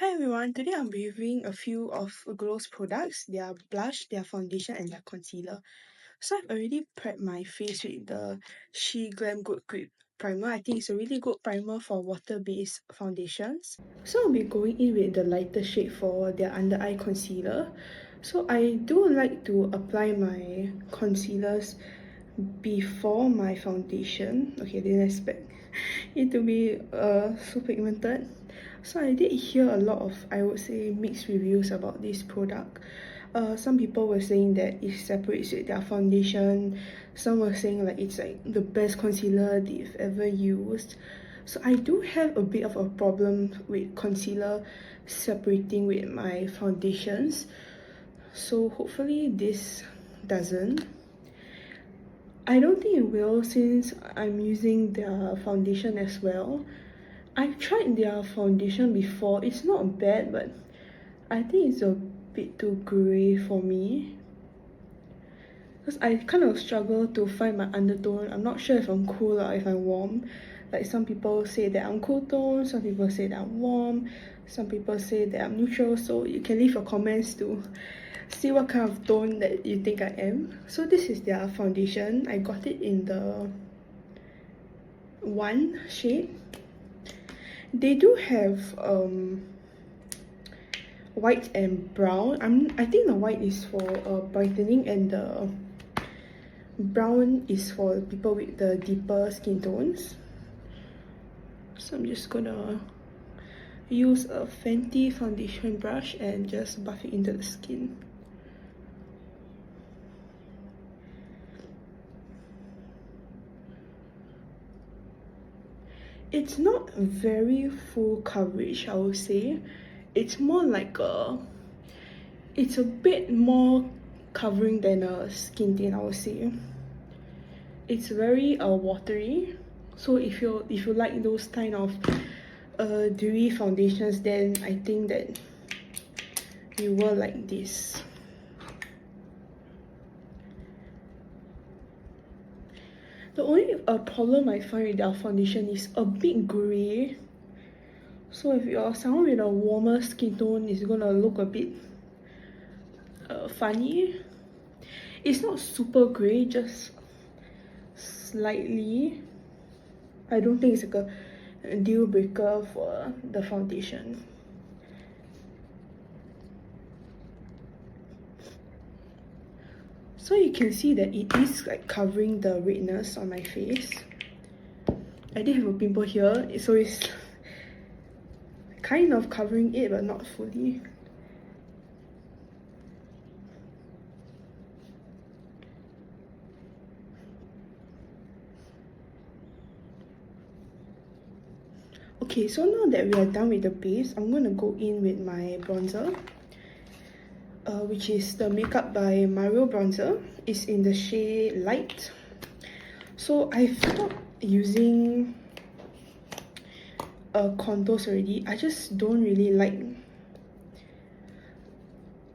Hi everyone, today I'm reviewing a few of Glow's products, their blush, their foundation and their concealer. So I've already prepped my face with the She Glam Good Grip Primer. I think it's a really good primer for water-based foundations. So I'll be going in with the lighter shade for their under eye concealer. So I do like to apply my concealers before my foundation. Okay, I didn't expect it to be so pigmented. So I did hear a lot of, I would say, mixed reviews about this product. Some people were saying that it separates with their foundation. Some were saying like it's like the best concealer they've ever used. So I do have a bit of a problem with concealer separating with my foundations. So hopefully this doesn't. I don't think it will since I'm using their foundation as well. I've tried their foundation before. It's not bad, but I think it's a bit too grey for me. Because I kind of struggle to find my undertone. I'm not sure if I'm cool or if I'm warm. Like some people say that I'm cool tone, some people say that I'm warm, some people say that I'm neutral. So you can leave your comments to see what kind of tone that you think I am. So this is their foundation. I got it in the 1 shade. They do have white and brown. I think the white is for brightening and the brown is for people with the deeper skin tones. So I'm just gonna use a Fenty foundation brush and just buff it into the skin. It's not very full coverage, I would say. It's more like it's a bit more covering than a skin tint, I would say. It's very watery. So if you like those kind of dewy foundations, then I think that you will like this. The only problem I find with their foundation is a bit grey. So if you're someone with a warmer skin tone, it's gonna look a bit funny. It's not super grey, just slightly. I don't think it's like a deal breaker for the foundation. So you can see that it is like covering the redness on my face. I did have a pimple here, so it's kind of covering it but not fully. Okay, so now that we are done with the base, I'm gonna go in with my bronzer, which is the Makeup by Mario bronzer. It's in the shade Light. So I've stopped using contours already. I just don't really like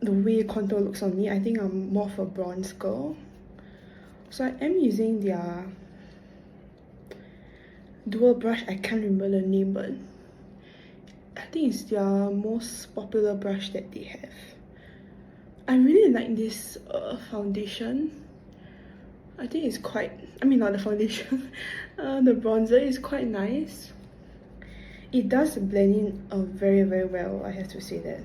the way contour looks on me. I think I'm more of a bronze girl. So I am using their dual brush. I can't remember the name, but I think it's their most popular brush that they have. I really like this foundation. I think it's quite, I mean not the foundation, the bronzer is quite nice. It does blend in very well, I have to say that.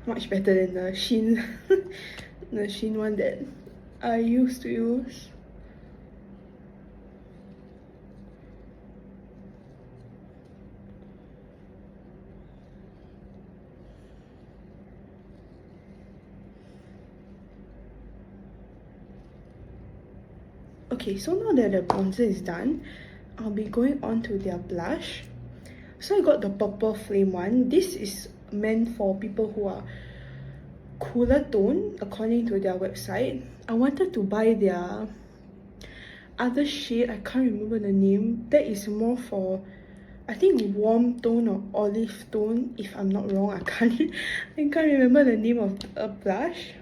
Much better than the Shein, the Shein one that I used to use. Okay, so now that the bronzer is done, I'll be going on to their blush. So I got the Purple Flame one. This is meant for people who are cooler tone, according to their website. I wanted to buy their other shade, I can't remember the name. That is more for, I think, warm tone or olive tone, if I'm not wrong. I can't remember the name of a blush.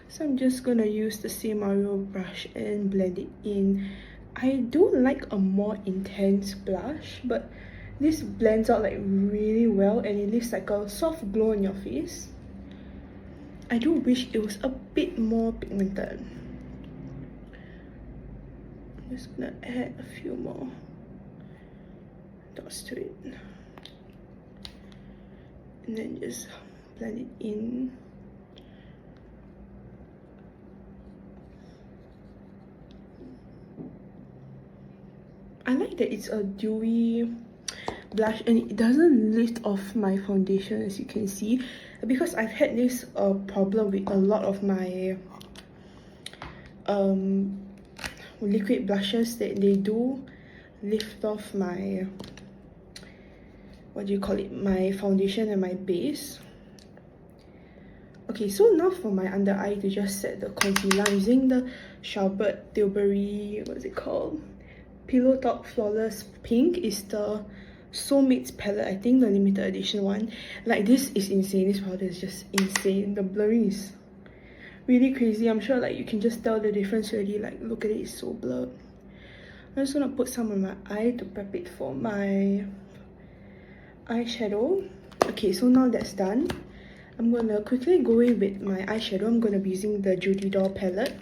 So I'm just gonna use the same Mario brush and blend it in. I do like a more intense blush, but This blends out like really well and it leaves like a soft glow on your face. I do wish it was a bit more pigmented. I'm just gonna add a few more dots to it. And then just blend it in. I like that it's a dewy blush and it doesn't lift off my foundation, as you can see, because I've had this problem with a lot of my liquid blushes, that they do lift off my, what do you call it, my foundation and my base. Okay, so now for my under eye, to just set the concealer, I'm using the Charlotte Tilbury, what's it called, Pillow Talk Flawless Pink. Is the Soulmates palette, I think, the limited edition one. Like, this is insane. This powder is just insane. The blurring is really crazy. I'm sure like you can just tell the difference already. Like, look at it, it's so blurred. I'm just gonna put some on my eye to prep it for my eyeshadow. Okay, so now that's done, I'm gonna quickly go in with my eyeshadow. I'm gonna be using the Judy Doll palette.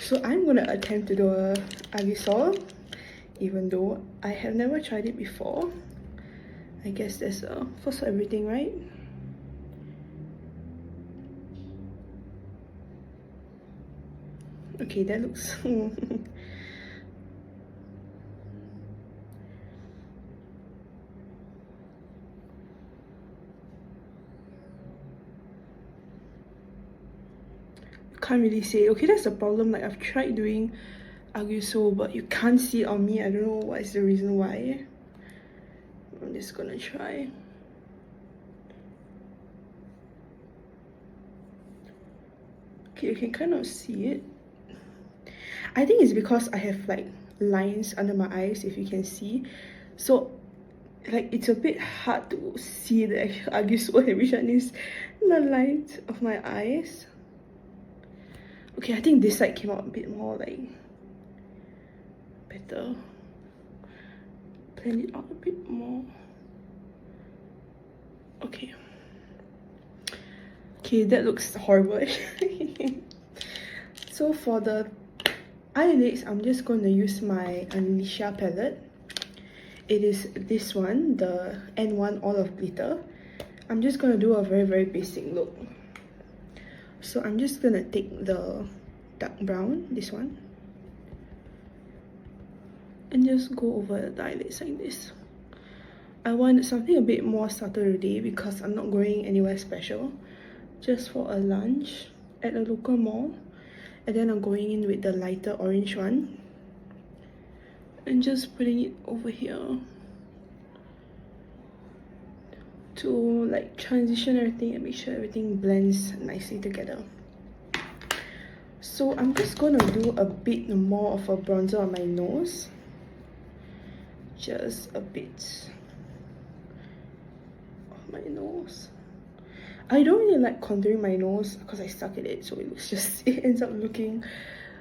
So I'm gonna attempt to do a Agisol, even though I have never tried it before. I guess there's a first for everything, right? Okay, that looks can't really say. Okay, that's the problem. Like, I've tried doing Aguso, but you can't see it on me. I don't know what is the reason why. I'm just gonna try. Okay, you can kind of see it. I think it's because I have like lines under my eyes, if you can see. So like it's a bit hard to see the actual Aguso and which one is the lines of my eyes. Okay, I think this side came out a bit more like better. Blend it out a bit more. Okay. Okay, that looks horrible actually. So for the eyelids, I'm just going to use my Alicia palette. It is this one, the N1 Olive Glitter. I'm just going to do a very basic look. So I'm just going to take the dark brown, this one, and just go over the eyelids like this. I want something a bit more subtle today because I'm not going anywhere special. Just for a lunch at a local mall. And then I'm going in with the lighter orange one. And just putting it over here. To like transition everything and make sure everything blends nicely together. So I'm just gonna do a bit more of a bronzer on my nose. Just a bit of my nose. I don't really like contouring my nose because I suck at it, so it ends up looking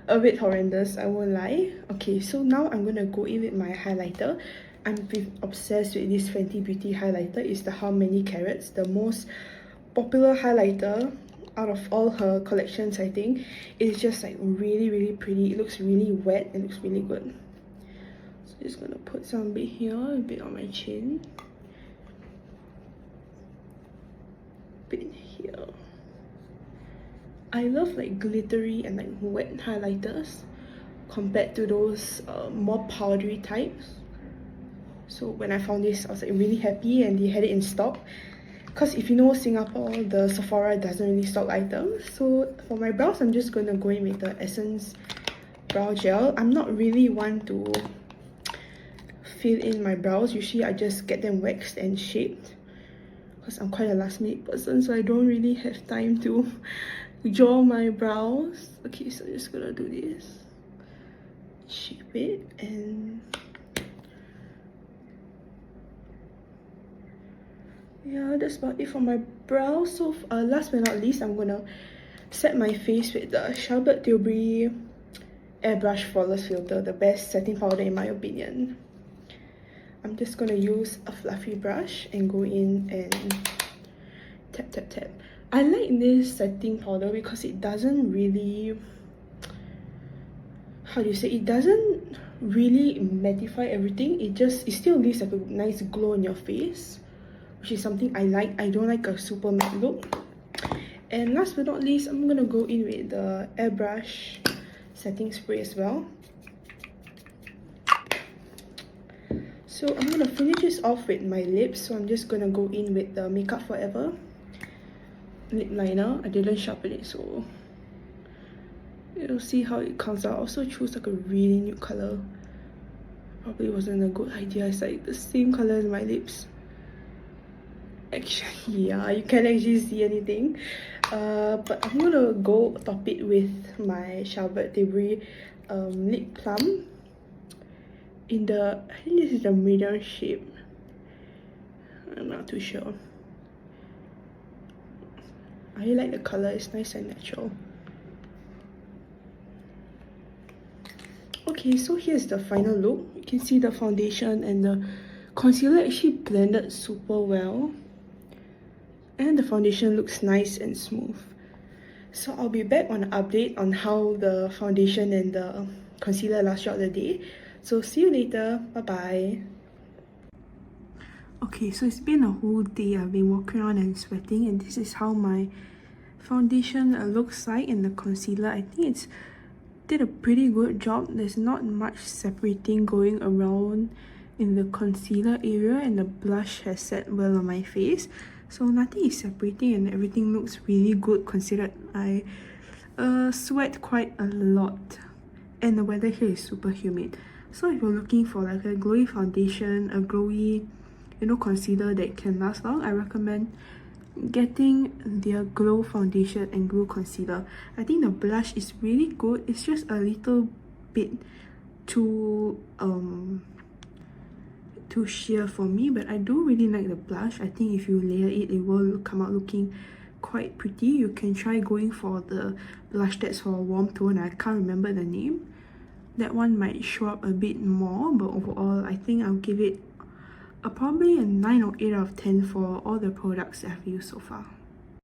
a bit horrendous, I won't lie. Okay, so now I'm gonna go in with my highlighter. I'm obsessed with this Fenty Beauty highlighter. It's the How Many Carats, the most popular highlighter out of all her collections, I think. It's just like really pretty. It looks really wet. It looks really good. So just gonna put some bit here, a bit on my chin, bit here. I love like glittery and like wet highlighters compared to those more powdery types. So when I found this, I was like really happy, and they had it in stock. Because if you know Singapore, the Sephora doesn't really stock items. So for my brows, I'm just going to go in with the Essence Brow Gel. I'm not really one to fill in my brows. Usually I just get them waxed and shaped. Because I'm quite a last minute person, so I don't really have time to draw my brows. Okay, so I'm just going to do this. Shape it and... yeah, that's about it for my brows. So last but not least, I'm gonna set my face with the Charlotte Tilbury Airbrush Flawless Filter, the best setting powder in my opinion. I'm just gonna use a fluffy brush and go in and tap tap tap. I like this setting powder because it doesn't really, how do you say, it doesn't really mattify everything. It still leaves like a nice glow on your face, which is something I like. I don't like a super matte look. And last but not least, I'm gonna go in with the airbrush setting spray as well. So I'm gonna finish this off with my lips. So I'm just gonna go in with the Makeup Forever lip liner. I didn't sharpen it, so you'll see how it comes out. I also choose like a really nude color. Probably wasn't a good idea. It's like the same color as my lips. Actually, yeah, you can't actually see anything. But I'm gonna go top it with my Charlotte Tilbury lip plum in the, I think this is the medium shape. I'm not too sure. I really like the color. It's nice and natural. Okay, so here's the final look. You can see the foundation and the concealer actually blended super well. And the foundation looks nice and smooth. So I'll be back on an update on how the foundation and the concealer last throughout the day. So see you later. Bye bye. Okay, so it's been a whole day. I've been walking around and sweating, and this is how my foundation looks like, and the concealer, I think it's did a pretty good job. There's not much separating going around in the concealer area, and the blush has set well on my face, so nothing is separating and everything looks really good considered I sweat quite a lot and the weather here is super humid. So if you're looking for like a glowy foundation, a glowy, you know, concealer that can last long, I recommend getting their Glow foundation and Glow concealer. I think the blush is really good. It's just a little bit too sheer for me, but I do really like the blush. I think if you layer it, it will come out looking quite pretty. You can try going for the blush that's for a warm tone. I can't remember the name. That one might show up a bit more, but overall I think I'll give it probably a 9 or 8 out of 10 for all the products that I've used so far.